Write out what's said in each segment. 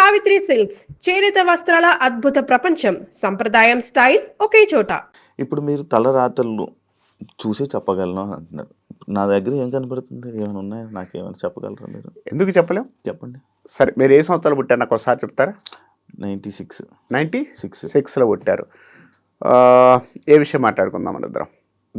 Savitri silks చేనేత వస్త్రాల అద్భుత ప్రపంచం. సంప్రదాయం స్టైల్ ఒకే చోట. ఇప్పుడు మీరు తలరాతలు చూసి చెప్పగలను అంటున్నారు. నా దగ్గర ఏం కనపడుతుంది? ఏమైనా ఉన్నాయా? నాకేమైనా చెప్పగలరా మీరు? ఎందుకు చెప్పలేం? చెప్పండి. సరే, మీరు ఏ సంవత్సరాలు పుట్టారు నాకు ఒకసారి చెప్తారా? 96లో పుట్టారు. ఏ విషయం మాట్లాడుకుందాం మన ఇద్దరం?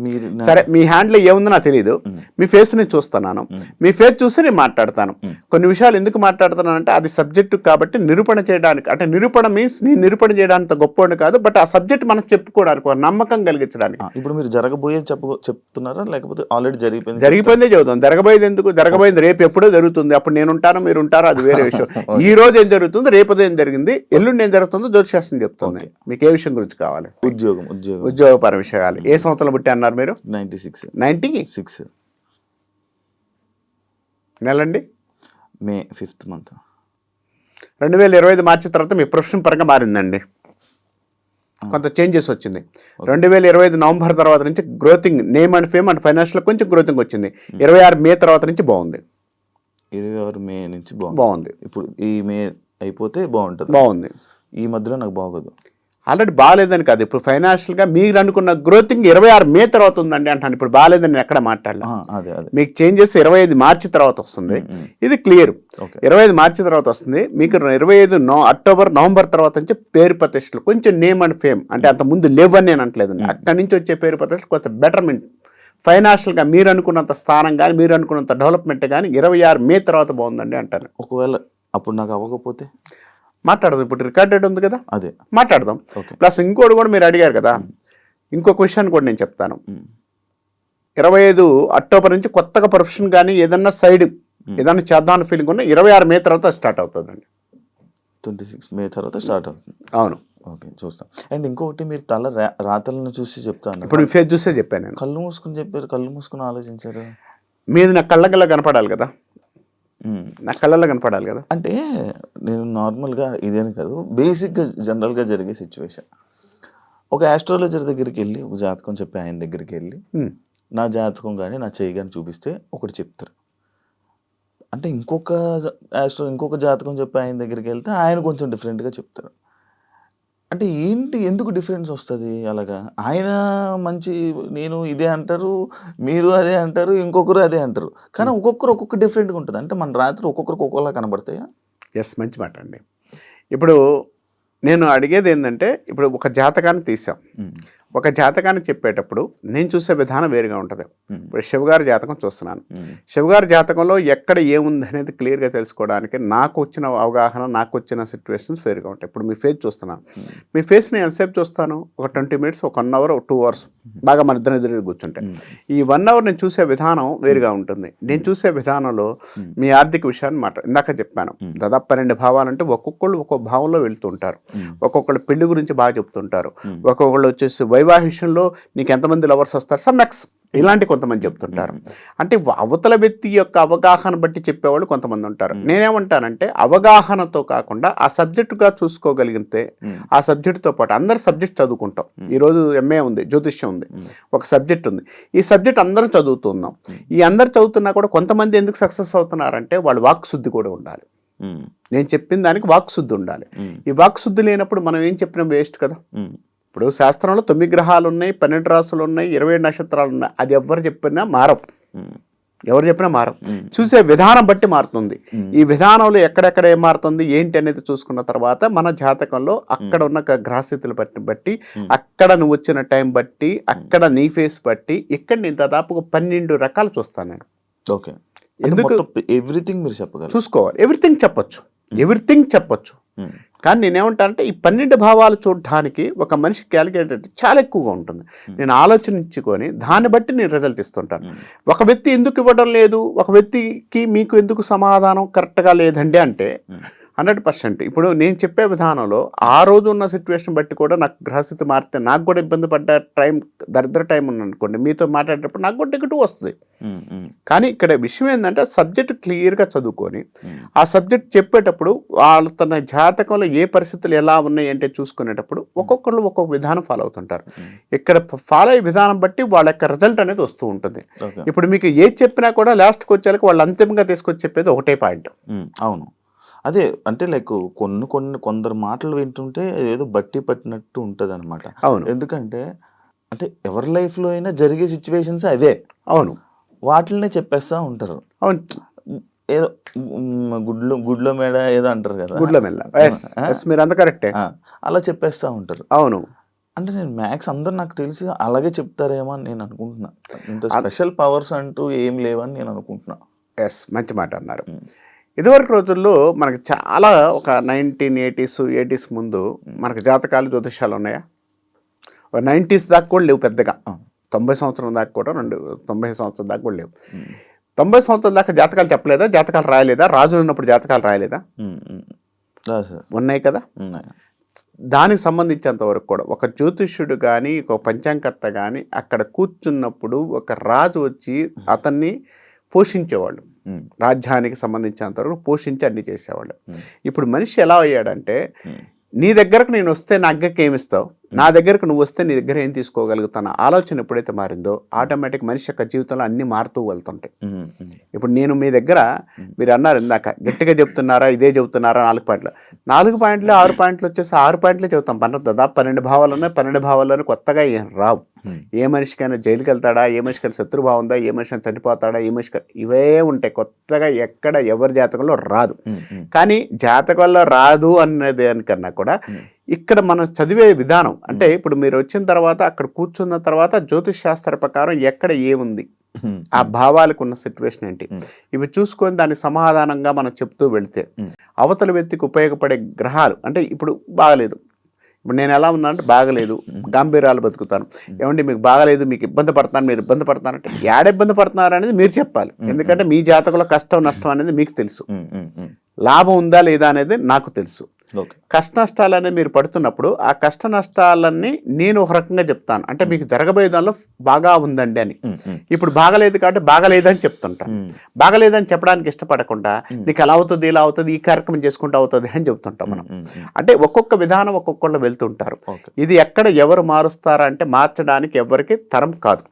మీరు సరే, మీ హ్యాండ్లో ఏముందో నాకు తెలియదు. మీ ఫేస్ నేను చూస్తున్నాను. మీ ఫేస్ చూసి నేను మాట్లాడతాను. కొన్ని విషయాలు ఎందుకు మాట్లాడుతున్నాను అంటే అది సబ్జెక్టు కాబట్టి నిరూపణ చేయడానికి, అంటే నిరూపణ మీన్స్ నేను నిరూపణ చేయడానికి గొప్పవాడిని కాదు, బట్ ఆ సబ్జెక్ట్ మనం చెప్పుకోవడానికి ఒక నమ్మకం కలిగించడానికి. ఇప్పుడు మీరు జరగబోయేది చెప్తున్నారా లేకపోతే ఆల్రెడీ జరిగిపోయిందే చదువుతాం. జరగబోయేది ఎందుకు? జరగబోయేది రేపు ఎప్పుడో జరుగుతుంది. అప్పుడు నేను ఉంటాను, మీరు ఉంటారో, అది వేరే విషయం. ఈ రోజు ఏం జరుగుతుంది, రేపు ఏం జరిగింది, ఎల్లుండి ఏం జరుగుతుందో జ్యోతిశాస్త్రం చెప్తుంది. మీకు ఏ విషయం గురించి కావాలి? ఉద్యోగపర విషయాలు. ఏ సంవత్సరం పుట్టి అన్నారు మీరు? 96 నెలండి? మే 5th month. 2025 మార్చి తర్వాత మీ ప్రొఫెషన్ పరంగా మారిందండి, కొంత చేంజెస్ వచ్చింది. 2025 నవంబర్ తర్వాత నుంచి గ్రోతింగ్, name and fame and financial కొంచెం గ్రోతింగ్ వచ్చింది. 26 మే తర్వాత నుంచి బాగుంది. 26 మే నుంచి బాగుంది. ఇప్పుడు ఈ మే అయిపోతే బాగుంటుంది. బాగుంది. ఈ మధ్యలో నాకు బాగోదు. ఆల్రెడీ బాగాలేదని కాదు, ఇప్పుడు ఫైనాన్షియల్గా మీరు అనుకున్న గ్రోతింగ్ 26 మే తర్వాత ఉందండి అంటాను. ఇప్పుడు బాగాలేదని నేను ఎక్కడ మాట్లాడలేదు. అదే మీకు చేంజెస్ 25 మార్చి తర్వాత వస్తుంది. ఇది క్లియర్. 25 మార్చి తర్వాత వస్తుంది. మీకు 25 అక్టోబర్ నవంబర్ తర్వాత నుంచి పేరు ప్రతిష్టలు కొంచెం నేమ్ అండ్ ఫేమ్, అంటే అంత ముందు లేవని నేను అంటలేదండి. అక్కడి నుంచి వచ్చే పేరు ప్రతిష్టలు కొంత బెటర్మెంట్, ఫైనాన్షియల్గా మీరు అనుకున్నంత స్థానం కానీ మీరు అనుకున్నంత డెవలప్మెంట్ కానీ 26 మే తర్వాత బాగుందండి అంటాను. ఒకవేళ అప్పుడు నాకు అవ్వకపోతే మాట్లాడదాం. ఇప్పుడు రికార్డెడ్ ఉంది కదా, అదే మాట్లాడదాం. ప్లస్ ఇంకోటి కూడా మీరు అడిగారు కదా, ఇంకొక విషయాన్ని కూడా నేను చెప్తాను. 25 అక్టోబర్ నుంచి కొత్తగా ప్రొఫెషన్ కానీ ఏదన్నా సైడ్ ఏదన్నా చేద్దామని ఫీలింగ్ ఉన్నా 26 మే తర్వాత స్టార్ట్ అవుతుందండి. 26 మే తర్వాత స్టార్ట్ అవుతుంది. అవును. ఓకే, చూస్తాం. అండ్ ఇంకొకటి, మీరు తల రాతలను చూసి చెప్తాను. ఇప్పుడు మీ ఫేస్ చూసే చెప్పాను నేను. కళ్ళు మూసుకుని చెప్పారు, కళ్ళు మూసుకుని ఆలోచించారు. మీది నా కళ్ళకల్లా కనపడాలి కదా, నా కళ్ళల్లో కనపడాలి కదా. అంటే నేను నార్మల్గా ఇదేని కాదు, బేసిక్గా జనరల్గా జరిగే సిచ్యువేషన్. ఒక ఆస్ట్రాలజర్ దగ్గరికి వెళ్ళి ఒక జాతకం చెప్పి ఆయన దగ్గరికి వెళ్ళి నా జాతకం కానీ నా చేయి కానీ చూపిస్తే ఒకటి చెప్తారు. అంటే ఇంకొక జాతకం చెప్పి ఆయన దగ్గరికి వెళ్తే ఆయన కొంచెం డిఫరెంట్గా చెప్తారు. అంటే ఏంటి, ఎందుకు డిఫరెన్స్ వస్తుంది అలాగా? ఆయన మంచి, నేను ఇదే అంటారు, మీరు అదే అంటారు, ఇంకొకరు అదే అంటారు, కానీ ఒక్కొక్కరు ఒక్కొక్క డిఫరెంట్గా ఉంటుంది. అంటే మన రాత్రి ఒక్కొక్కరికి ఒక్కొక్కలా కనబడతాయా? ఎస్, మంచి మాట అండి. ఇప్పుడు నేను అడిగేది ఏంటంటే, ఇప్పుడు ఒక జాతకాన్ని తీసాం. ఒక జాతకాన్ని చెప్పేటప్పుడు నేను చూసే విధానం వేరుగా ఉంటుంది. ఇప్పుడు శివగారి జాతకం చూస్తున్నాను. శివగారి జాతకంలో ఎక్కడ ఏముంది అనేది క్లియర్గా తెలుసుకోవడానికి నాకు వచ్చిన అవగాహన, నాకు వచ్చిన సిచ్యువేషన్స్ వేరుగా ఉంటాయి. ఇప్పుడు మీ ఫేస్ చూస్తున్నాను. మీ ఫేస్ నేను ఎంతసేపు చూస్తాను? ఒక 20 minutes, ఒక 1 hour, 2 hours బాగా మన ఇద్దరు ఎదురు కూర్చుంటే ఈ 1 hour నేను చూసే విధానం వేరుగా ఉంటుంది. నేను చూసే విధానంలో మీ ఆర్థిక విషయాన్ని ఇందాక చెప్పాను. దాదాపు 12 భావాలంటే ఒక్కొక్కళ్ళు ఒక్కొక్క భావంలో వెళ్తుంటారు. ఒక్కొక్కళ్ళు పెళ్లి గురించి బాగా చెప్తుంటారు. ఒక్కొక్కళ్ళు వచ్చేసి వైవాహిషంలో నీకు ఎంతమంది లవర్స్ వస్తారు, సమ్మెక్స్ ఇలాంటి కొంతమంది చెప్తుంటారు. అంటే అవతల వ్యక్తి యొక్క అవగాహన బట్టి చెప్పేవాళ్ళు కొంతమంది ఉంటారు. నేనేమంటానంటే అవగాహనతో కాకుండా ఆ సబ్జెక్టుగా చూసుకోగలిగితే ఆ సబ్జెక్టుతో పాటు అందరు సబ్జెక్ట్ చదువుకుంటాం. ఈరోజు MA ఉంది, జ్యోతిష్యం ఉంది, ఒక సబ్జెక్ట్ ఉంది. ఈ సబ్జెక్ట్ అందరం చదువుతున్నాం. ఈ అందరు చదువుతున్నా కూడా కొంతమంది ఎందుకు సక్సెస్ అవుతున్నారంటే వాళ్ళు వాక్ శుద్ధి కూడా ఉండాలి. నేను చెప్పిన దానికి వాక్ శుద్ధి ఉండాలి. ఈ వాక్ శుద్ధి లేనప్పుడు మనం ఏం చెప్పినా వేస్ట్ కదా. ఇప్పుడు శాస్త్రంలో 9 గ్రహాలు ఉన్నాయి, 12 రాసులు ఉన్నాయి, 27 నక్షత్రాలు ఉన్నాయి. అది ఎవరు చెప్పినా మారవు. చూసే విధానం బట్టి మారుతుంది. ఈ విధానంలో ఎక్కడెక్కడ ఏం మారుతుంది ఏంటి అనేది చూసుకున్న తర్వాత మన జాతకంలో అక్కడ ఉన్న గ్రహస్థితులు బట్టి అక్కడ నువ్వు వచ్చిన టైం బట్టి అక్కడ నీ ఫేస్ బట్టి ఇక్కడ నేను దాదాపు 12 రకాలు చూస్తాను నేను. ఓకే, ఎందుకు ఎవ్రీథింగ్ మీరు చెప్పగలరు? చూసుకోవాలి. ఎవ్రీథింగ్ చెప్పొచ్చు. కానీ నేనేమంటానంటే ఈ 12 భావాలు చూడడానికి ఒక మనిషి క్యాలిక్యులేటర్ చాలా ఎక్కువగా ఉంటుంది. నేను ఆలోచించుకొని దాన్ని బట్టి నేను రిజల్ట్ ఇస్తుంటాను. ఒక వ్యక్తి ఎందుకు ఇవ్వడం లేదు, ఒక వ్యక్తికి మీకు ఎందుకు సమాధానం కరెక్ట్గా లేదండి అంటే 100%. ఇప్పుడు నేను చెప్పే విధానంలో ఆ రోజు ఉన్న సిచ్యువేషన్ బట్టి కూడా నాకు గ్రహస్థితి మారితే నాకు కూడా ఇబ్బంది పడ్డ దరిద్ర టైం ఉందనుకోండి, మీతో మాట్లాడేటప్పుడు నాకు కూడా నెగటివ్ వస్తుంది. కానీ ఇక్కడ విషయం ఏంటంటే సబ్జెక్ట్ క్లియర్గా చదువుకొని ఆ సబ్జెక్ట్ చెప్పేటప్పుడు వాళ్ళ తన జాతకంలో ఏ పరిస్థితులు ఎలా ఉన్నాయి అంటే చూసుకునేటప్పుడు ఒక్కొక్కళ్ళు ఒక్కొక్క విధానం ఫాలో అవుతుంటారు. ఇక్కడ ఫాలో అయ్యే విధానం బట్టి వాళ్ళ యొక్క రిజల్ట్ అనేది వస్తూ ఉంటుంది. ఇప్పుడు మీకు ఏది చెప్పినా కూడా లాస్ట్కి వచ్చేకి వాళ్ళు అంతిమంగా తీసుకొచ్చి చెప్పేది ఒకటే పాయింట్. అవును, అదే అంటే లైక్ కొందరు మాటలు వింటుంటే ఏదో బట్టి పట్టినట్టు ఉంటుంది అనమాట. అవును. ఎందుకంటే అంటే ఎవరి లైఫ్లో అయినా జరిగే సిచ్యువేషన్స్ అవే. అవును. వాటిల్నే చెప్పేస్తా ఉంటారు. అవును. ఏదో గుడ్లో మేడ ఏదో అంటారు కదా, గుడ్ల మెల్ల. మీరు అంత కరెక్టే. అలా చెప్పేస్తా ఉంటారు. అవును. అంటే నేను మ్యాక్స్ అందరు నాకు తెలిసి అలాగే చెప్తారేమో అని నేను అనుకుంటున్నా. ఇంత స్పెషల్ పవర్స్ అంటూ ఏం లేవని నేను అనుకుంటున్నా. మంచి మాట అన్నారు. ఇదివరకు రోజుల్లో మనకి చాలా ఒక 1980s ముందు మనకు జాతకాలు జ్యోతిష్యాలు ఉన్నాయా? 90s దాకా కూడా లేవు పెద్దగా. 90 సంవత్సరం దాకా కూడా 90 సంవత్సరం దాకా కూడా లేవు. 90 సంవత్సరాల దాకా జాతకాలు చెప్పలేదా? జాతకాలు రాయలేదా? రాజులు ఉన్నప్పుడు జాతకాలు రాయలేదా? ఉన్నాయి కదా. దానికి సంబంధించినంత వరకు కూడా ఒక జ్యోతిష్యుడు కానీ ఒక పంచాంగకర్త కానీ అక్కడ కూర్చున్నప్పుడు ఒక రాజు వచ్చి అతన్ని పోషించేవాళ్ళు. రాజ్యానికి సంబంధించినంత వరకు పోషించి అన్ని చేసేవాళ్ళు. ఇప్పుడు మనిషి ఎలా అయ్యాడంటే, నీ దగ్గరకు నేను వస్తే నా అగ్గకి ఏమిస్తావు, నా దగ్గరకు నువ్వు వస్తే నీ దగ్గర ఏం తీసుకోగలుగుతాను ఆలోచన ఎప్పుడైతే మారిందో ఆటోమేటిక్ మనిషి యొక్క జీవితంలో అన్ని మారుతూ వెళ్తుంటాయి. ఇప్పుడు నేను మీ దగ్గర మీరు అన్నారు ఇందాక గట్టిగా చెప్తున్నారా, ఇదే చెబుతున్నారా, 4 పాయింట్లు 6 పాయింట్లు వచ్చేసి 6 పాయింట్లే చెబుతాం. దాదాపు 12 భావాలు ఉన్నాయి. 12 భావాల్లోనే కొత్తగా ఏం రావు. ఏ మనిషికైనా జైలుకి వెళ్తాడా, ఏ మనిషికైనా శత్రుభావం ఉందా, ఏ మనిషికైనా చనిపోతాడా, ఏ మనిషికి ఇవే ఉంటాయి. కొత్తగా ఎక్కడ ఎవరి జాతకంలో రాదు. కానీ జాతకంలో రాదు అన్నది దానికన్నా కూడా ఇక్కడ మనం చదివే విధానం అంటే ఇప్పుడు మీరు వచ్చిన తర్వాత అక్కడ కూర్చున్న తర్వాత జ్యోతిష్ శాస్త్ర ప్రకారం ఎక్కడ ఏముంది, ఆ భావాలకు ఉన్న సిచ్యువేషన్ ఏంటి, ఇవి చూసుకొని దానికి సమాధానంగా మనం చెప్తూ వెళితే అవతల వ్యక్తికి ఉపయోగపడే గ్రహాలు అంటే ఇప్పుడు బాగలేదు, ఇప్పుడు నేను ఎలా ఉన్నానంటే బాగలేదు, గాంభీర్యాలు బతుకుతాను, ఏమంటే మీకు బాగలేదు, మీకు ఇబ్బంది పడుతున్నాను, మీరు ఇబ్బంది పడుతున్నారంటే ఏడ ఇబ్బంది పడుతున్నారు అనేది మీరు చెప్పాలి. ఎందుకంటే మీ జాతకంలో కష్టం నష్టం అనేది మీకు తెలుసు, లాభం ఉందా లేదా అనేది నాకు తెలుసు. కష్ట నష్టాలు అనేది మీరు పడుతున్నప్పుడు ఆ కష్ట నష్టాలన్నీ నేను ఒక రకంగా చెప్తాను. అంటే మీకు జరగబోయే దానిలో బాగా ఉందండి అని. ఇప్పుడు బాగలేదు కాబట్టి బాగలేదని చెప్తుంటాను. బాగలేదని చెప్పడానికి ఇష్టపడకుండా నీకు ఎలా అవుతుంది, ఇలా అవుతుంది, ఈ కార్యక్రమం చేసుకుంటూ అవుతుంది అని చెప్తుంటాం మనం. అంటే ఒక్కొక్క విధానం ఒక్కొక్కళ్ళు వెళ్తుంటారు. ఇది ఎక్కడ ఎవరు మారుస్తారా అంటే మార్చడానికి ఎవరికి తరం కాదు.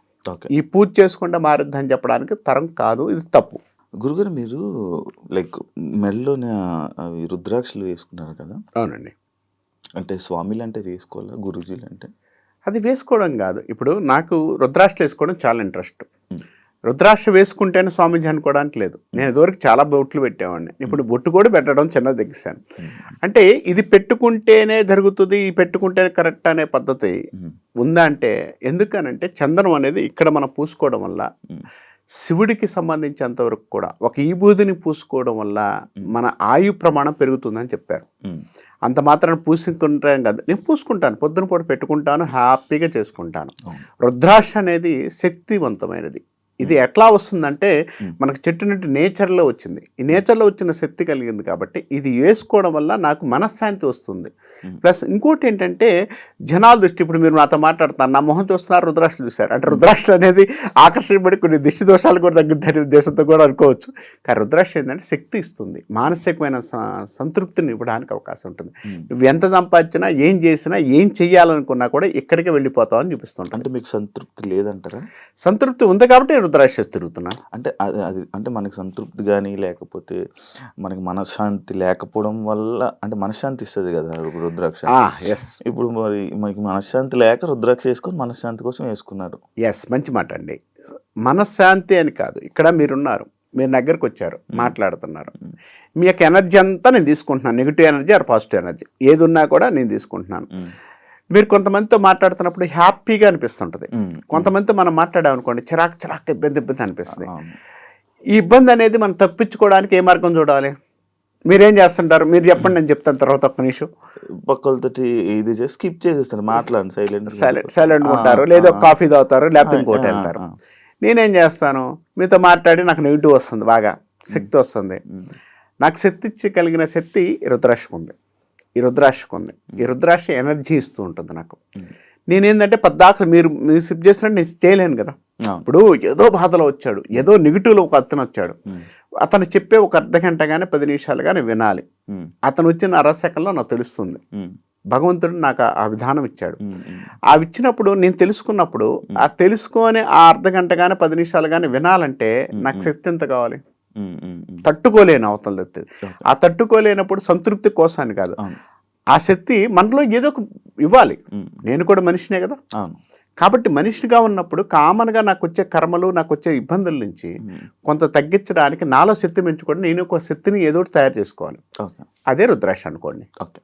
ఈ పూజ చేసుకుంటే మారుద్దని చెప్పడానికి తరం కాదు, ఇది తప్పు. గురుగారు మీరు లైక్ మెడలోనే అవి రుద్రాక్షలు వేసుకున్నారు కదా? అవునండి. అంటే స్వామిలు అంటే వేసుకోవాలా, గురూజీలు అంటే? అది వేసుకోవడం కాదు. ఇప్పుడు నాకు రుద్రాక్షలు వేసుకోవడం చాలా ఇంట్రెస్ట్. రుద్రాక్ష వేసుకుంటేనే స్వామీజీ అనుకోవడానికి లేదు. నేను ఇదివరకు చాలా బొట్లు పెట్టేవాడిని. ఇప్పుడు బొట్టు కూడా పెట్టడం చిన్నది తగ్గిస్తాను. అంటే ఇది పెట్టుకుంటేనే జరుగుతుంది, ఈ పెట్టుకుంటేనే కరెక్ట్ అనే పద్ధతి ఉందా అంటే ఎందుకనంటే చందనం అనేది ఇక్కడ మనం పూసుకోవడం వల్ల శివుడికి సంబంధించినంతవరకు కూడా ఒక ఈబూదిని పూసుకోవడం వల్ల మన ఆయు ప్రమాణం పెరుగుతుందని చెప్పారు. అంత మాత్రాన్ని పూసుకుంటాను కాదు, నేను పూసుకుంటాను, పొద్దున పూట పెట్టుకుంటాను, హ్యాపీగా చేసుకుంటాను. రుద్రాక్ష అనేది శక్తివంతమైనది. ఇది ఎట్లా వస్తుందంటే మనకు చెట్టు నుండి నేచర్లో వచ్చింది. ఈ నేచర్లో వచ్చిన శక్తి కలిగింది కాబట్టి ఇది వేసుకోవడం వల్ల నాకు మనశ్శాంతి వస్తుంది. ప్లస్ ఇంకోటి ఏంటంటే జనాల దృష్టి, ఇప్పుడు మీరు నాతో మాట్లాడుతున్నారు, నా మొహం చూస్తున్నారు, రుద్రాక్షలు చూశారు అంటే రుద్రాక్షలు అనేది ఆకర్షించబడి కొన్ని దిష్టి దోషాలు కూడా తగ్గుతాయి ఉద్దేశంతో కూడా అనుకోవచ్చు. కానీ రుద్రాక్ష ఏంటంటే శక్తి ఇస్తుంది, మానసికమైన సంతృప్తిని ఇవ్వడానికి అవకాశం ఉంటుంది. నువ్వు ఎంత సంపాదించినా ఏం చేసినా ఏం చెయ్యాలనుకున్నా కూడా ఇక్కడికే వెళ్ళిపోతావు అని చూపిస్తుంటాను. అంటే మీకు సంతృప్తి లేదంటారా? సంతృప్తి ఉంది కాబట్టి రుద్రాక్ష తిరుగుతున్నా. అంటే అది అంటే మనకి సంతృప్తి కానీ లేకపోతే మనకి మనశ్శాంతి లేకపోవడం వల్ల, అంటే మనశ్శాంతి ఇస్తుంది కదా రుద్రాక్ష. ఇప్పుడు మరి మనకి మనశ్శాంతి లేక రుద్రాక్ష వేసుకొని మనశ్శాంతి కోసం వేసుకున్నారు. మంచి మాట అండి. మనశ్శాంతి అని కాదు, ఇక్కడ మీరున్నారు, మీరు దగ్గరకు వచ్చారు, మాట్లాడుతున్నారు, మీ యొక్క ఎనర్జీ అంతా నేను తీసుకుంటున్నాను, negative energy or positive energy ఏది ఉన్నా కూడా నేను తీసుకుంటున్నాను. మీరు కొంతమందితో మాట్లాడుతున్నప్పుడు హ్యాపీగా అనిపిస్తుంటుంది, కొంతమందితో మనం మాట్లాడామనుకోండి చిరాకు ఇబ్బంది అనిపిస్తుంది. ఈ ఇబ్బంది అనేది మనం తప్పించుకోవడానికి ఏ మార్గం చూడాలి? మీరేం చేస్తుంటారు? మీరు చెప్పండి, నేను చెప్తాను తర్వాత. ఒక్క నిమిషం పక్కలతో ఇది చేసి స్కిప్ చేసేస్తాను, మాట్లాడండి, సైలెంట్ ఉంటారు, లేదా కాఫీ తాగుతారు, లేకపోతే ఇంకోటి వెళ్తారు. నేనేం చేస్తాను, మీతో మాట్లాడి నాకు నెగిటివ్ వస్తుంది, బాగా శక్తి వస్తుంది. నాకు శక్తి ఇచ్చి కలిగిన శక్తి రుద్రాక్షకు ఉంది. ఈ రుద్రాక్ష ఎనర్జీ ఇస్తూ ఉంటుంది నాకు. నేనేంటంటే పద్దాకలు మీరు సిప్ చేసినట్టు నేను చేయలేను కదా. ఇప్పుడు ఏదో బాధలో వచ్చాడు, ఏదో నెగిటివ్లో ఒక అతను వచ్చాడు, అతను చెప్పే ఒక అర్ధ గంట కానీ 10 నిమిషాలు కానీ వినాలి. అతను వచ్చిన 1/2 సెకండ్లో నాకు తెలుస్తుంది. భగవంతుడు నాకు ఆ విధానం ఇచ్చాడు. ఆ ఇచ్చినప్పుడు నేను తెలుసుకున్నప్పుడు ఆ తెలుసుకొని ఆ అర్ధ గంట కానీ 10 నిమిషాలు కానీ వినాలంటే నాకు శక్తి ఎంత కావాలి? తట్టుకోలేని అవతల వ్యక్తి. ఆ తట్టుకోలేనప్పుడు సంతృప్తి కోసాన్ని కాదు, అవును. ఆ శక్తి మనలో ఏదో ఒక ఇవ్వాలి. నేను కూడా మనిషినే కదా. అవును. కాబట్టి మనిషిగా ఉన్నప్పుడు కామన్గా నాకు వచ్చే కర్మలు, నాకు వచ్చే ఇబ్బందుల నుంచి కొంత తగ్గించడానికి నాలో శక్తి పెంచుకోండి, నేను ఒక శక్తిని ఏదో ఒకటి తయారు చేసుకోవాలి. ఓకే. అదే రుద్రాక్ష అనుకోండి. ఓకే.